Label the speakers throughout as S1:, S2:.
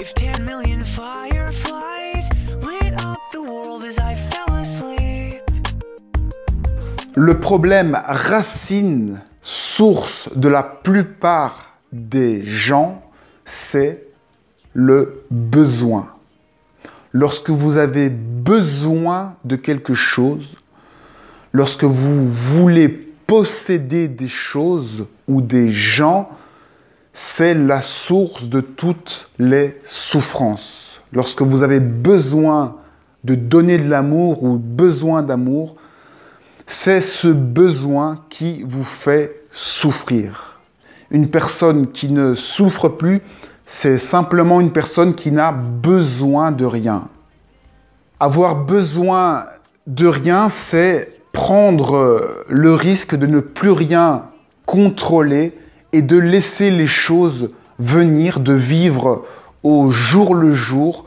S1: If 10 million fireflies lit up the world as I fell asleep.
S2: Le problème racine, source de la plupart des gens, c'est le besoin. Lorsque vous avez besoin de quelque chose, lorsque vous voulez posséder des choses ou des gens, c'est la source de toutes les souffrances. Lorsque vous avez besoin de donner de l'amour ou besoin d'amour, c'est ce besoin qui vous fait souffrir. Une personne qui ne souffre plus, c'est simplement une personne qui n'a besoin de rien. Avoir besoin de rien, c'est prendre le risque de ne plus rien contrôler et de laisser les choses venir, de vivre au jour le jour,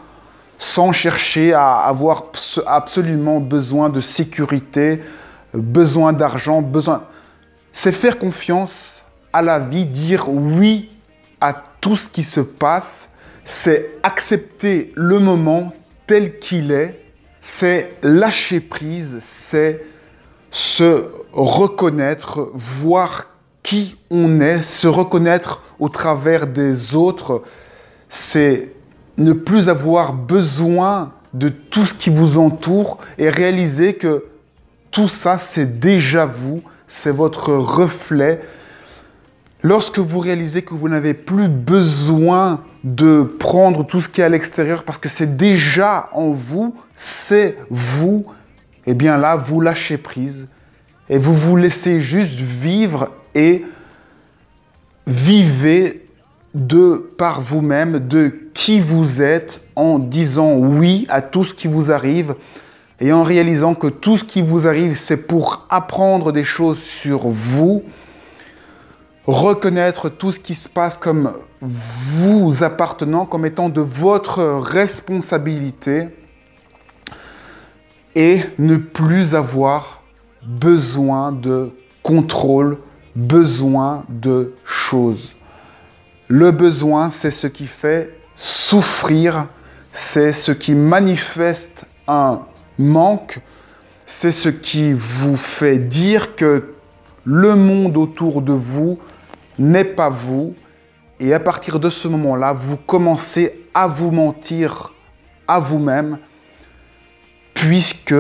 S2: sans chercher à avoir absolument besoin de sécurité, besoin d'argent, C'est faire confiance à la vie, dire oui à tout ce qui se passe, c'est accepter le moment tel qu'il est, c'est lâcher prise, c'est se reconnaître, voir qui on est, se reconnaître au travers des autres, c'est ne plus avoir besoin de tout ce qui vous entoure et réaliser que tout ça, c'est déjà vous, c'est votre reflet. Lorsque vous réalisez que vous n'avez plus besoin de prendre tout ce qui est à l'extérieur parce que c'est déjà en vous, c'est vous, eh bien là, vous lâchez prise et vous vous laissez juste vivre et vivez par vous-même, de qui vous êtes en disant oui à tout ce qui vous arrive et en réalisant que tout ce qui vous arrive, c'est pour apprendre des choses sur vous, reconnaître tout ce qui se passe comme vous appartenant, comme étant de votre responsabilité et ne plus avoir besoin de contrôle, besoin de choses. Le besoin, c'est ce qui fait souffrir, c'est ce qui manifeste un manque, c'est ce qui vous fait dire que le monde autour de vous n'est pas vous. Et à partir de ce moment-là, vous commencez à vous mentir à vous-même, puisque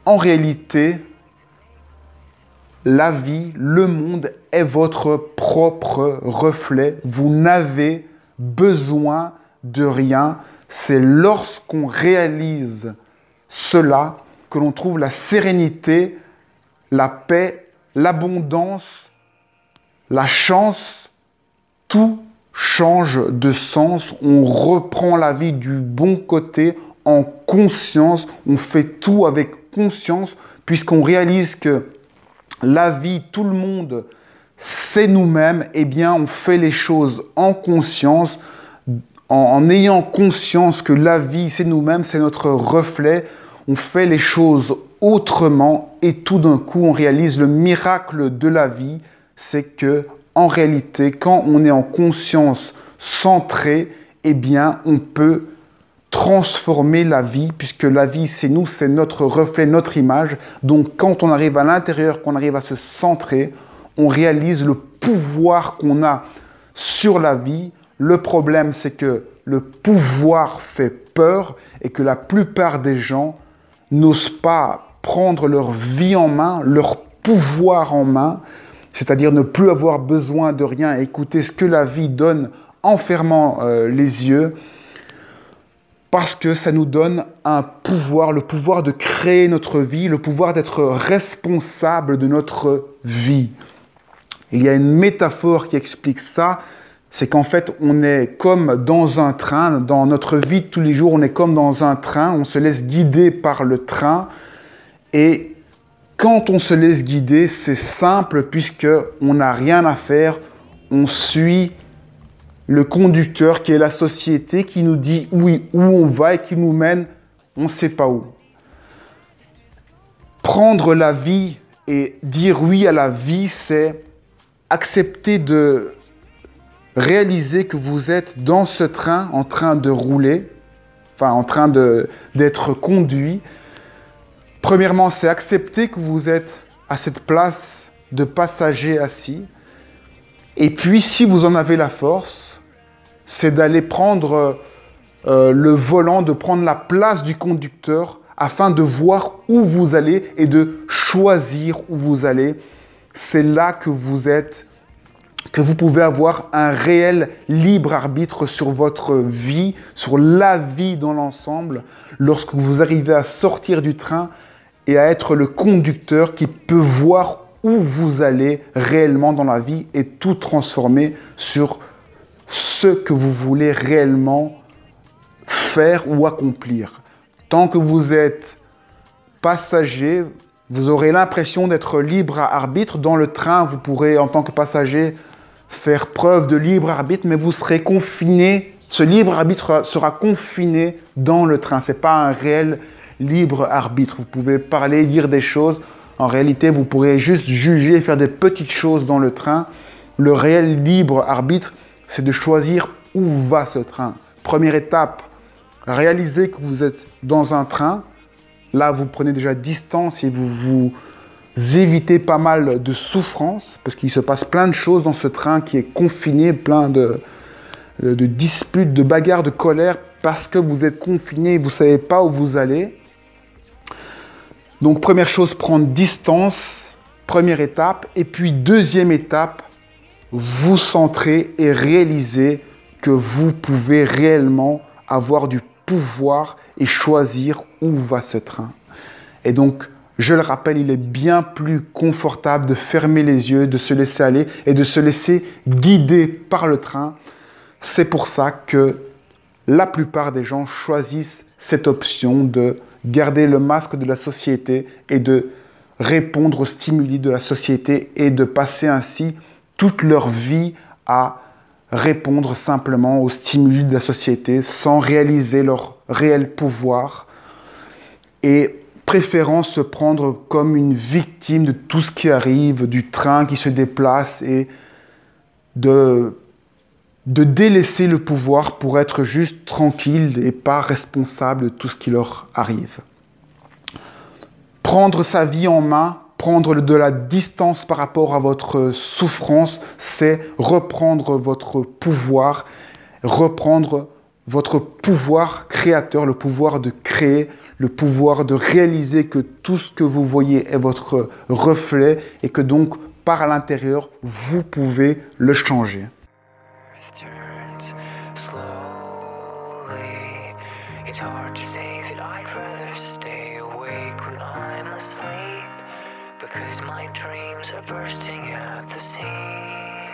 S2: en réalité, la vie, le monde est votre propre reflet. Vous n'avez besoin de rien. C'est lorsqu'on réalise cela que l'on trouve la sérénité, la paix, l'abondance, la chance. Tout change de sens. On reprend la vie du bon côté, en conscience. On fait tout avec conscience, puisqu'on réalise que la vie, tout le monde, c'est nous-mêmes. Eh bien, on fait les choses en conscience, en ayant conscience que la vie, c'est nous-mêmes, c'est notre reflet. On fait les choses autrement et tout d'un coup, on réalise le miracle de la vie. C'est que, en réalité, quand on est en conscience centrée, eh bien, on peut transformer la vie, puisque la vie, c'est nous, c'est notre reflet, notre image. Donc, quand on arrive à l'intérieur, qu'on arrive à se centrer, on réalise le pouvoir qu'on a sur la vie. Le problème, c'est que le pouvoir fait peur et que la plupart des gens n'osent pas prendre leur vie en main, leur pouvoir en main, c'est-à-dire ne plus avoir besoin de rien, écouter ce que la vie donne en fermant les yeux, parce que ça nous donne un pouvoir, le pouvoir de créer notre vie, le pouvoir d'être responsable de notre vie. Il y a une métaphore qui explique ça, c'est qu'en fait, on est comme dans un train, dans notre vie de tous les jours, on est comme dans un train, on se laisse guider par le train, et quand on se laisse guider, c'est simple, puisqu'on n'a rien à faire, on suit le conducteur qui est la société, qui nous dit oui, où on va et qui nous mène, on ne sait pas où. Prendre la vie et dire oui à la vie, c'est accepter de réalisez que vous êtes dans ce train en train de rouler, enfin en train d'être conduit. Premièrement, c'est accepter que vous êtes à cette place de passager assis. Et puis, si vous en avez la force, c'est d'aller prendre le volant, de prendre la place du conducteur afin de voir où vous allez et de choisir où vous allez. C'est là que vous êtes, que vous pouvez avoir un réel libre arbitre sur votre vie, sur la vie dans l'ensemble, lorsque vous arrivez à sortir du train et à être le conducteur qui peut voir où vous allez réellement dans la vie et tout transformer sur ce que vous voulez réellement faire ou accomplir. Tant que vous êtes passager, vous aurez l'impression d'être libre à arbitre. Dans le train, vous pourrez, en tant que passager, faire preuve de libre arbitre, mais vous serez confiné. Ce libre arbitre sera confiné dans le train. Ce n'est pas un réel libre arbitre. Vous pouvez parler, dire des choses. En réalité, vous pourrez juste juger, faire des petites choses dans le train. Le réel libre arbitre, c'est de choisir où va ce train. Première étape, réalisez que vous êtes dans un train. Là, vous prenez déjà distance et vous évitez pas mal de souffrance parce qu'il se passe plein de choses dans ce train qui est confiné, plein de disputes, de bagarres, de colère parce que vous êtes confiné et vous ne savez pas où vous allez. Donc, première chose, prendre distance, première étape. Et puis, deuxième étape, vous centrer et réaliser que vous pouvez réellement avoir du pouvoir et choisir où va ce train. Et donc, je le rappelle, il est bien plus confortable de fermer les yeux, de se laisser aller et de se laisser guider par le train. C'est pour ça que la plupart des gens choisissent cette option de garder le masque de la société et de répondre aux stimuli de la société et de passer ainsi toute leur vie à répondre simplement aux stimuli de la société sans réaliser leur réel pouvoir et préférant se prendre comme une victime de tout ce qui arrive, du train qui se déplace et de délaisser le pouvoir pour être juste tranquille et pas responsable de tout ce qui leur arrive. Prendre sa vie en main, prendre de la distance par rapport à votre souffrance, c'est reprendre votre pouvoir créateur, le pouvoir de créer, le pouvoir de réaliser que tout ce que vous voyez est votre reflet et que donc par l'intérieur, vous pouvez le changer.
S1: Turns slowly. It's hard to say that I'd rather stay awake when I'm asleep, because my dreams are bursting at the seams.